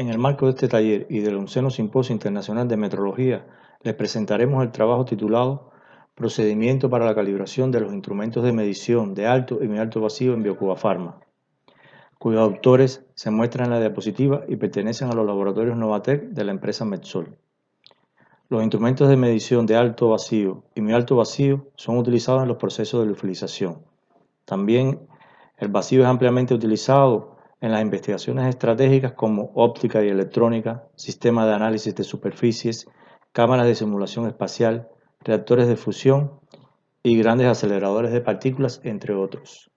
En el marco de este taller y del 11º Simposio Internacional de Metrología, les presentaremos el trabajo titulado Procedimiento para la calibración de los instrumentos de medición de alto y muy alto vacío en Biocuba Pharma, cuyos autores se muestran en la diapositiva y pertenecen a los laboratorios Novatec de la empresa Medsol. Los instrumentos de medición de alto vacío y muy alto vacío son utilizados en los procesos de liofilización. También el vacío es ampliamente utilizado en las investigaciones estratégicas como óptica y electrónica, sistemas de análisis de superficies, cámaras de simulación espacial, reactores de fusión y grandes aceleradores de partículas, entre otros.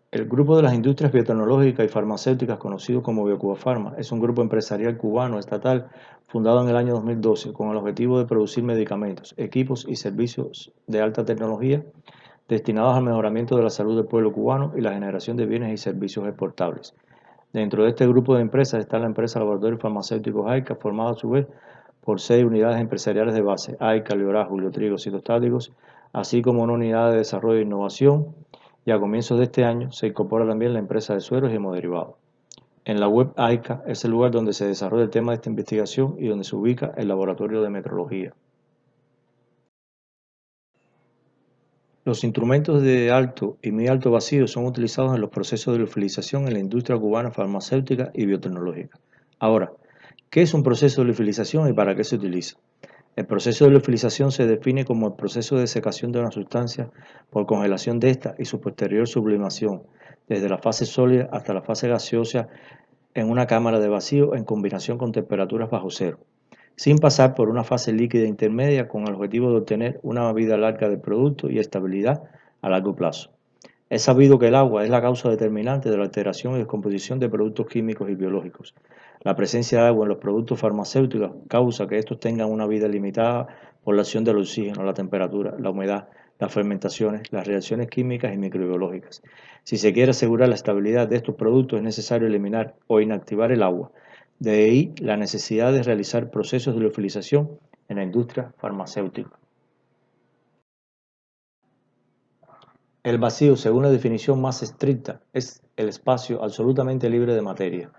El grupo de las industrias biotecnológicas y farmacéuticas conocido como Biocuba Pharma es un grupo empresarial cubano estatal fundado en el año 2012 con el objetivo de producir medicamentos, equipos y servicios de alta tecnología destinados al mejoramiento de la salud del pueblo cubano y la generación de bienes y servicios exportables. Dentro de este grupo de empresas está la empresa Laboratorios Farmacéuticos AICA, formada a su vez por 6 unidades empresariales de base, AICA, Liorá, Julio Trigo, Citostáticos, así como una unidad de desarrollo e innovación, y a comienzos de este año se incorpora también la empresa de sueros y hemoderivados. En la web AICA es el lugar donde se desarrolla el tema de esta investigación y donde se ubica el laboratorio de metrología. Los instrumentos de alto y muy alto vacío son utilizados en los procesos de liofilización en la industria cubana farmacéutica y biotecnológica. Ahora, ¿qué es un proceso de liofilización y para qué se utiliza? El proceso de liofilización se define como el proceso de secación de una sustancia por congelación de esta y su posterior sublimación, desde la fase sólida hasta la fase gaseosa en una cámara de vacío en combinación con temperaturas bajo cero, sin pasar por una fase líquida intermedia con el objetivo de obtener una vida larga del producto y estabilidad a largo plazo. Es sabido que el agua es la causa determinante de la alteración y descomposición de productos químicos y biológicos. La presencia de agua en los productos farmacéuticos causa que estos tengan una vida limitada por la acción del oxígeno, la temperatura, la humedad, las fermentaciones, las reacciones químicas y microbiológicas. Si se quiere asegurar la estabilidad de estos productos es necesario eliminar o inactivar el agua. De ahí la necesidad de realizar procesos de liofilización en la industria farmacéutica. El vacío, según la definición más estricta, es el espacio absolutamente libre de materia,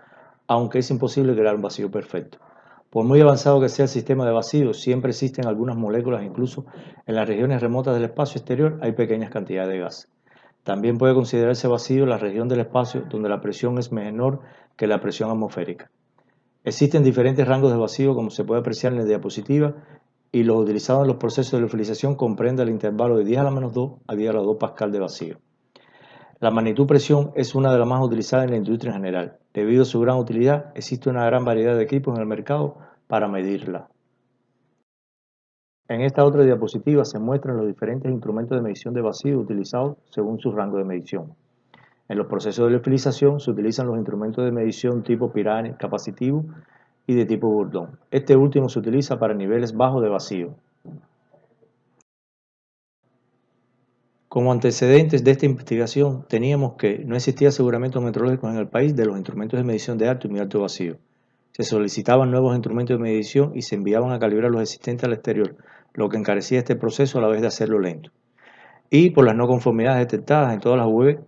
aunque es imposible crear un vacío perfecto. Por muy avanzado que sea el sistema de vacío, siempre existen algunas moléculas, incluso en las regiones remotas del espacio exterior hay pequeñas cantidades de gas. También puede considerarse vacío la región del espacio donde la presión es menor que la presión atmosférica. Existen diferentes rangos de vacío, como se puede apreciar en la diapositiva, y los utilizados en los procesos de liofilización comprenden el intervalo de 10 a la menos 2 a 10 a la 2 pascal de vacío. La magnitud presión es una de las más utilizadas en la industria en general. Debido a su gran utilidad, existe una gran variedad de equipos en el mercado para medirla. En esta otra diapositiva se muestran los diferentes instrumentos de medición de vacío utilizados según su rango de medición. En los procesos de liofilización se utilizan los instrumentos de medición tipo Pirani, capacitivo y de tipo Bourdon. Este último se utiliza para niveles bajos de vacío. Como antecedentes de esta investigación, teníamos que no existía aseguramiento metrológico en el país de los instrumentos de medición de alto y muy alto vacío. Se solicitaban nuevos instrumentos de medición y se enviaban a calibrar los existentes al exterior, lo que encarecía este proceso a la vez de hacerlo lento. Y por las no conformidades detectadas en todas las UV,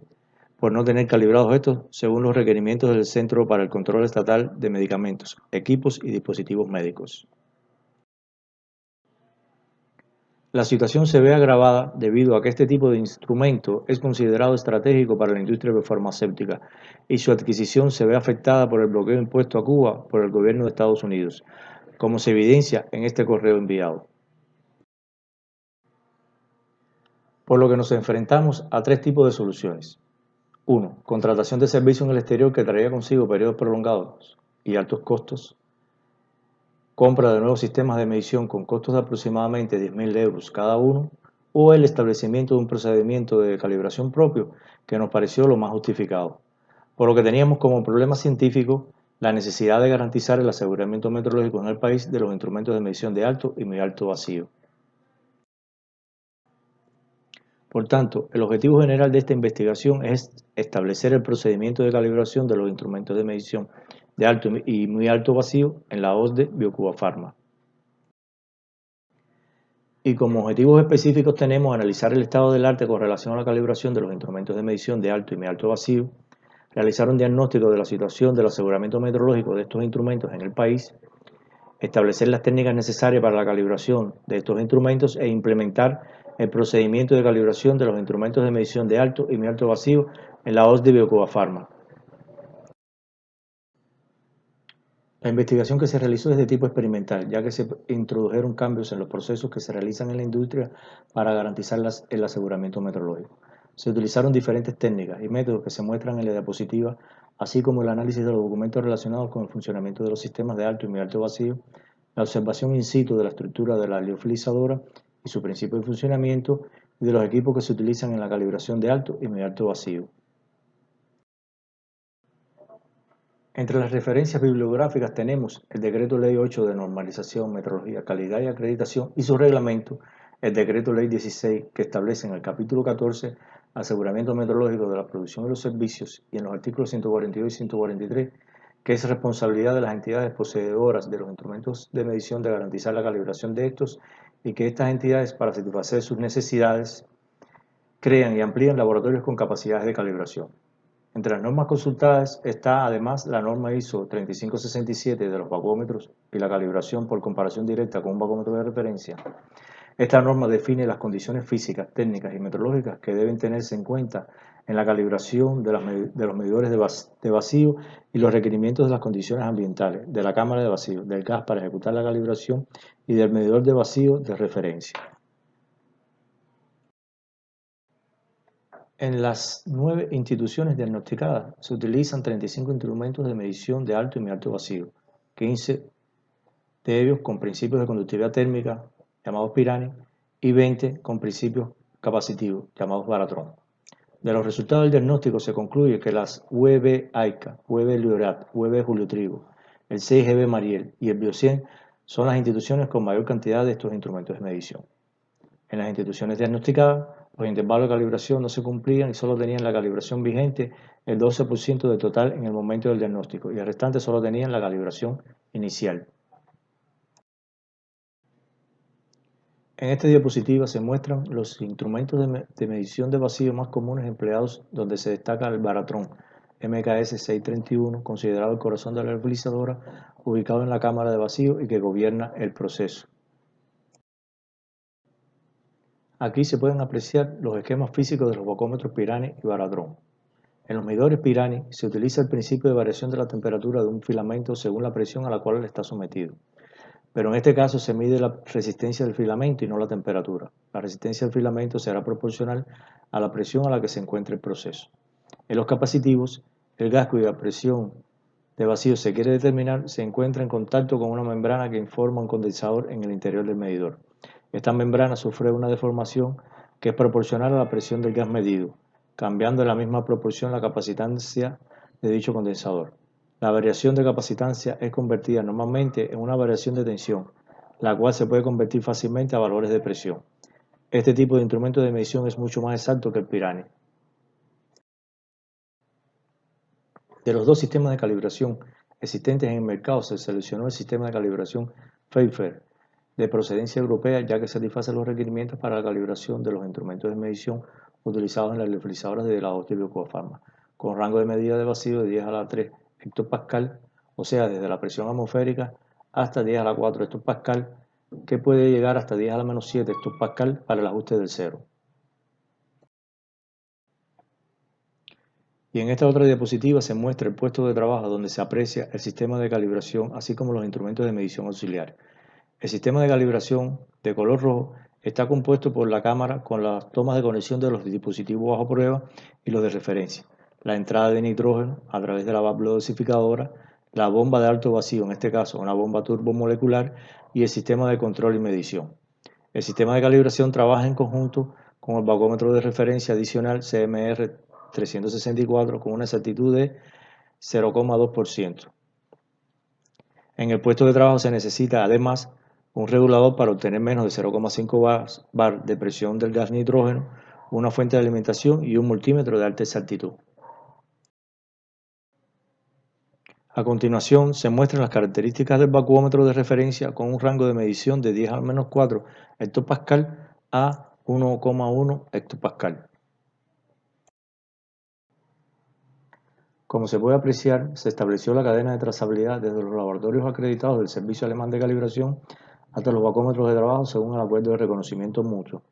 por no tener calibrados estos según los requerimientos del Centro para el Control Estatal de Medicamentos, Equipos y Dispositivos Médicos. La situación se ve agravada debido a que este tipo de instrumento es considerado estratégico para la industria farmacéutica y su adquisición se ve afectada por el bloqueo impuesto a Cuba por el gobierno de Estados Unidos, como se evidencia en este correo enviado. Por lo que nos enfrentamos a 3 tipos de soluciones. 1. Contratación de servicios en el exterior que traería consigo periodos prolongados y altos costos. Compra de nuevos sistemas de medición con costos de aproximadamente 10.000 euros cada uno, o el establecimiento de un procedimiento de calibración propio que nos pareció lo más justificado, por lo que teníamos como problema científico la necesidad de garantizar el aseguramiento metrológico en el país de los instrumentos de medición de alto y muy alto vacío. Por tanto, el objetivo general de esta investigación es establecer el procedimiento de calibración de los instrumentos de medición de alto y muy alto vacío en la OSDE Biocuba Pharma. Y como objetivos específicos tenemos analizar el estado del arte con relación a la calibración de los instrumentos de medición de alto y muy alto vacío, realizar un diagnóstico de la situación del aseguramiento meteorológico de estos instrumentos en el país, establecer las técnicas necesarias para la calibración de estos instrumentos e implementar el procedimiento de calibración de los instrumentos de medición de alto y muy alto vacío en la OSDE Biocuba Pharma. La investigación que se realizó es de tipo experimental, ya que se introdujeron cambios en los procesos que se realizan en la industria para garantizar el aseguramiento meteorológico. Se utilizaron diferentes técnicas y métodos que se muestran en la diapositiva, así como el análisis de los documentos relacionados con el funcionamiento de los sistemas de alto y muy alto vacío, la observación in situ de la estructura de la liofilizadora y su principio de funcionamiento, y de los equipos que se utilizan en la calibración de alto y muy alto vacío. Entre las referencias bibliográficas tenemos el Decreto Ley 8 de Normalización, Metrología, Calidad y Acreditación y su reglamento, el Decreto Ley 16 que establece en el capítulo 14 aseguramiento metrológico de la producción y los servicios y en los artículos 142 y 143 que es responsabilidad de las entidades poseedoras de los instrumentos de medición de garantizar la calibración de estos y que estas entidades para satisfacer sus necesidades crean y amplían laboratorios con capacidades de calibración. Entre las normas consultadas está además la norma ISO 3567 de los vacómetros y la calibración por comparación directa con un vacómetro de referencia. Esta norma define las condiciones físicas, técnicas y meteorológicas que deben tenerse en cuenta en la calibración de los medidores de vacío y los requerimientos de las condiciones ambientales, de la cámara de vacío, del gas para ejecutar la calibración y del medidor de vacío de referencia. En las 9 instituciones diagnosticadas se utilizan 35 instrumentos de medición de alto y muy alto vacío, 15 de ellos con principios de conductividad térmica, llamados Pirani, y 20 con principios capacitivos, llamados Baratron. De los resultados del diagnóstico se concluye que las UEB AICA, UEB Liorat, UEB Julio Trigo, el 6GB Mariel y el Biocien son las instituciones con mayor cantidad de estos instrumentos de medición. En las instituciones diagnosticadas, los intervalos de calibración no se cumplían y solo tenían la calibración vigente el 12% del total en el momento del diagnóstico y el restante solo tenían la calibración inicial. En esta diapositiva se muestran los instrumentos de medición de vacío más comunes empleados, donde se destaca el Baratron MKS 631, considerado el corazón de la liofilizadora, ubicado en la cámara de vacío y que gobierna el proceso. Aquí se pueden apreciar los esquemas físicos de los vacómetros Pirani y Baratron. En los medidores Pirani se utiliza el principio de variación de la temperatura de un filamento según la presión a la cual está sometido. Pero en este caso se mide la resistencia del filamento y no la temperatura. La resistencia del filamento será proporcional a la presión a la que se encuentre el proceso. En los capacitivos, el gas cuya presión de vacío se quiere determinar se encuentra en contacto con una membrana que informa un condensador en el interior del medidor. Esta membrana sufre una deformación que es proporcional a la presión del gas medido, cambiando en la misma proporción la capacitancia de dicho condensador. La variación de capacitancia es convertida normalmente en una variación de tensión, la cual se puede convertir fácilmente a valores de presión. Este tipo de instrumento de medición es mucho más exacto que el Pirani. De los dos sistemas de calibración existentes en el mercado se seleccionó el sistema de calibración Pfeiffer de procedencia europea, ya que satisface los requerimientos para la calibración de los instrumentos de medición utilizados en las liofilizadoras de la OSDE Biocuba Pharma, con rango de medida de vacío de 10 a la 3 hectopascal, o sea, desde la presión atmosférica hasta 10 a la 4 hectopascal, que puede llegar hasta 10 a la menos 7 hectopascal para el ajuste del cero. Y en esta otra diapositiva se muestra el puesto de trabajo donde se aprecia el sistema de calibración, así como los instrumentos de medición auxiliar. El sistema de calibración de color rojo está compuesto por la cámara con las tomas de conexión de los dispositivos bajo prueba y los de referencia, la entrada de nitrógeno a través de la válvula dosificadora, la bomba de alto vacío, en este caso una bomba turbomolecular, y el sistema de control y medición. El sistema de calibración trabaja en conjunto con el vacómetro de referencia adicional CMR 364 con una exactitud de 0,2%. En el puesto de trabajo se necesita además un regulador para obtener menos de 0,5 bar de presión del gas nitrógeno, una fuente de alimentación y un multímetro de alta exactitud. A continuación se muestran las características del vacuómetro de referencia con un rango de medición de 10 a menos 4 hectopascal a 1,1 hectopascal. Como se puede apreciar, se estableció la cadena de trazabilidad desde los laboratorios acreditados del Servicio Alemán de Calibración hasta los bacómetros de trabajo según el acuerdo de reconocimiento mutuo.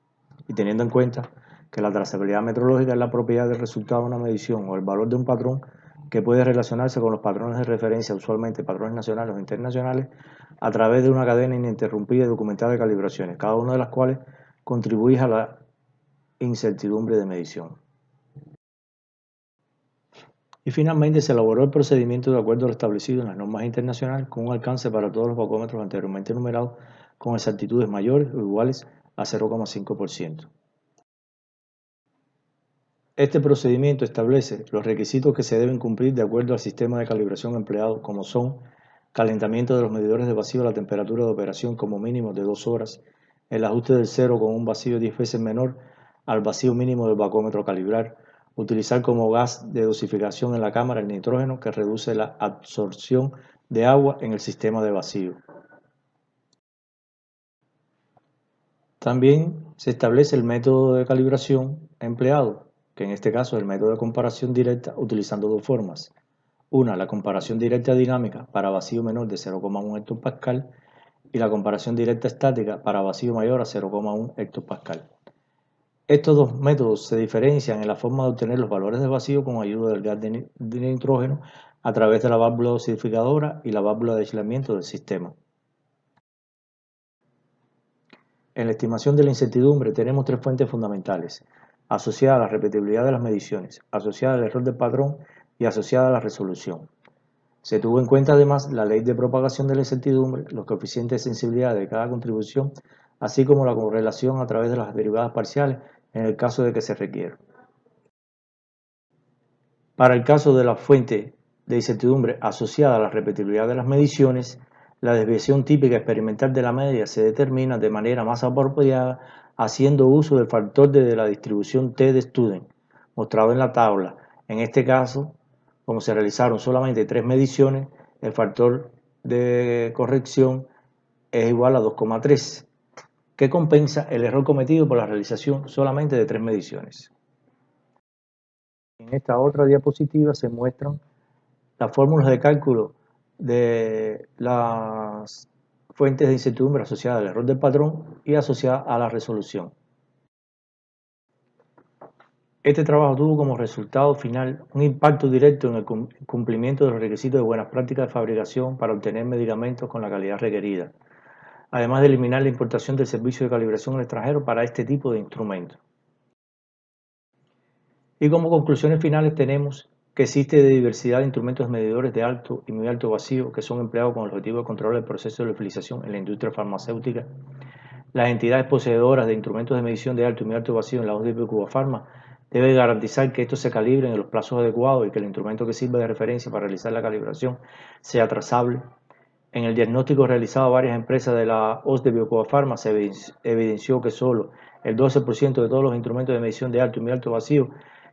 Y teniendo en cuenta que la trazabilidad metrológica es la propiedad del resultado de una medición o el valor de un patrón que puede relacionarse con los patrones de referencia, usualmente patrones nacionales o internacionales, a través de una cadena ininterrumpida y documentada de calibraciones, cada una de las cuales contribuye a la incertidumbre de medición. Y finalmente se elaboró el procedimiento de acuerdo a lo establecido en las normas internacionales con un alcance para todos los bacómetros anteriormente enumerados con exactitudes mayores o iguales a 0,5%. Este procedimiento establece los requisitos que se deben cumplir de acuerdo al sistema de calibración empleado, como son calentamiento de los medidores de vacío a la temperatura de operación como mínimo de 2 horas, el ajuste del cero con un vacío 10 veces menor al vacío mínimo del bacómetro a calibrar, utilizar como gas de dosificación en la cámara el nitrógeno que reduce la absorción de agua en el sistema de vacío. También se establece el método de calibración empleado, que en este caso es el método de comparación directa utilizando dos formas. Una, la comparación directa dinámica para vacío menor de 0,1 hectopascal y la comparación directa estática para vacío mayor a 0,1 hectopascal. Estos dos métodos se diferencian en la forma de obtener los valores de vacío con ayuda del gas de nitrógeno a través de la válvula dosificadora y la válvula de aislamiento del sistema. En la estimación de la incertidumbre tenemos tres fuentes fundamentales, asociada a la repetibilidad de las mediciones, asociada al error del patrón y asociada a la resolución. Se tuvo en cuenta además la ley de propagación de la incertidumbre, los coeficientes de sensibilidad de cada contribución, así como la correlación a través de las derivadas parciales en el caso de que se requiera. Para el caso de la fuente de incertidumbre asociada a la repetibilidad de las mediciones, la desviación típica experimental de la media se determina de manera más apropiada haciendo uso del factor de la distribución T de Student, mostrado en la tabla. En este caso, como se realizaron solamente 3 mediciones, el factor de corrección es igual a 2,3, que compensa el error cometido por la realización solamente de 3 mediciones. En esta otra diapositiva se muestran las fórmulas de cálculo de las fuentes de incertidumbre asociadas al error del patrón y asociadas a la resolución. Este trabajo tuvo como resultado final un impacto directo en el cumplimiento de los requisitos de buenas prácticas de fabricación para obtener medicamentos con la calidad requerida, además de eliminar la importación del servicio de calibración al extranjero para este tipo de instrumentos. Y como conclusiones finales tenemos que existe diversidad de instrumentos medidores de alto y muy alto vacío que son empleados con el objetivo de controlar el proceso de liofilización en la industria farmacéutica. Las entidades poseedoras de instrumentos de medición de alto y muy alto vacío en la OSDP Cubafarma deben garantizar que estos se calibren en los plazos adecuados y que el instrumento que sirva de referencia para realizar la calibración sea trazable. En el diagnóstico realizado a varias empresas de la OSDP Cubafarma se evidenció que solo el 12% de todos los instrumentos de medición de alto y muy alto vacío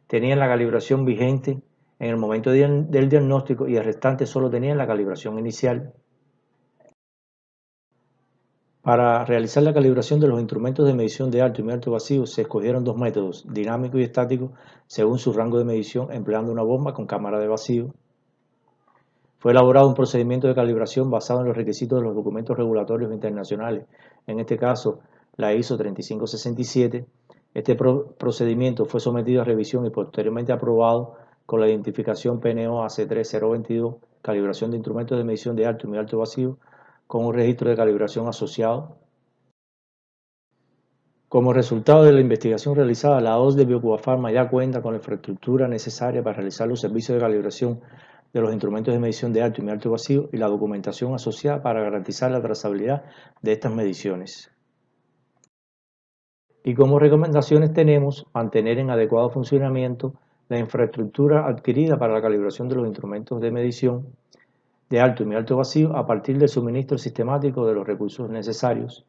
tenían la calibración vigente en el momento del diagnóstico y el restante solo tenían la calibración inicial. Para realizar la calibración de los instrumentos de medición de alto y muy alto vacío se escogieron dos métodos, dinámico y estático, según su rango de medición, empleando una bomba con cámara de vacío. Fue elaborado un procedimiento de calibración basado en los requisitos de los documentos regulatorios internacionales, en este caso la ISO 3567. Este procedimiento fue sometido a revisión y posteriormente aprobado con la identificación PNO AC3022, calibración de instrumentos de medición de alto y muy alto vacío, con un registro de calibración asociado. Como resultado de la investigación realizada, la OSDE Biocubafarma ya cuenta con la infraestructura necesaria para realizar los servicios de calibración de los instrumentos de medición de alto y muy alto vacío y la documentación asociada para garantizar la trazabilidad de estas mediciones. Y como recomendaciones tenemos mantener en adecuado funcionamiento la infraestructura adquirida para la calibración de los instrumentos de medición de alto y muy alto vacío a partir del suministro sistemático de los recursos necesarios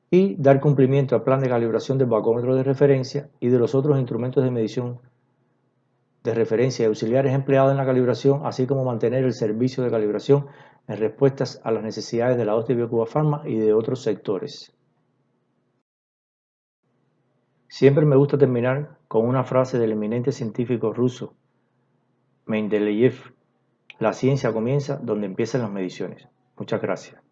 y dar cumplimiento al plan de calibración del bacómetro de referencia y de los otros instrumentos de medición de referencia y auxiliares empleados en la calibración, así como mantener el servicio de calibración en respuestas a las necesidades de la OSDE Biocubafarma y de otros sectores. Siempre me gusta terminar con una frase del eminente científico ruso Mendeleev. La ciencia comienza donde empiezan las mediciones. Muchas gracias.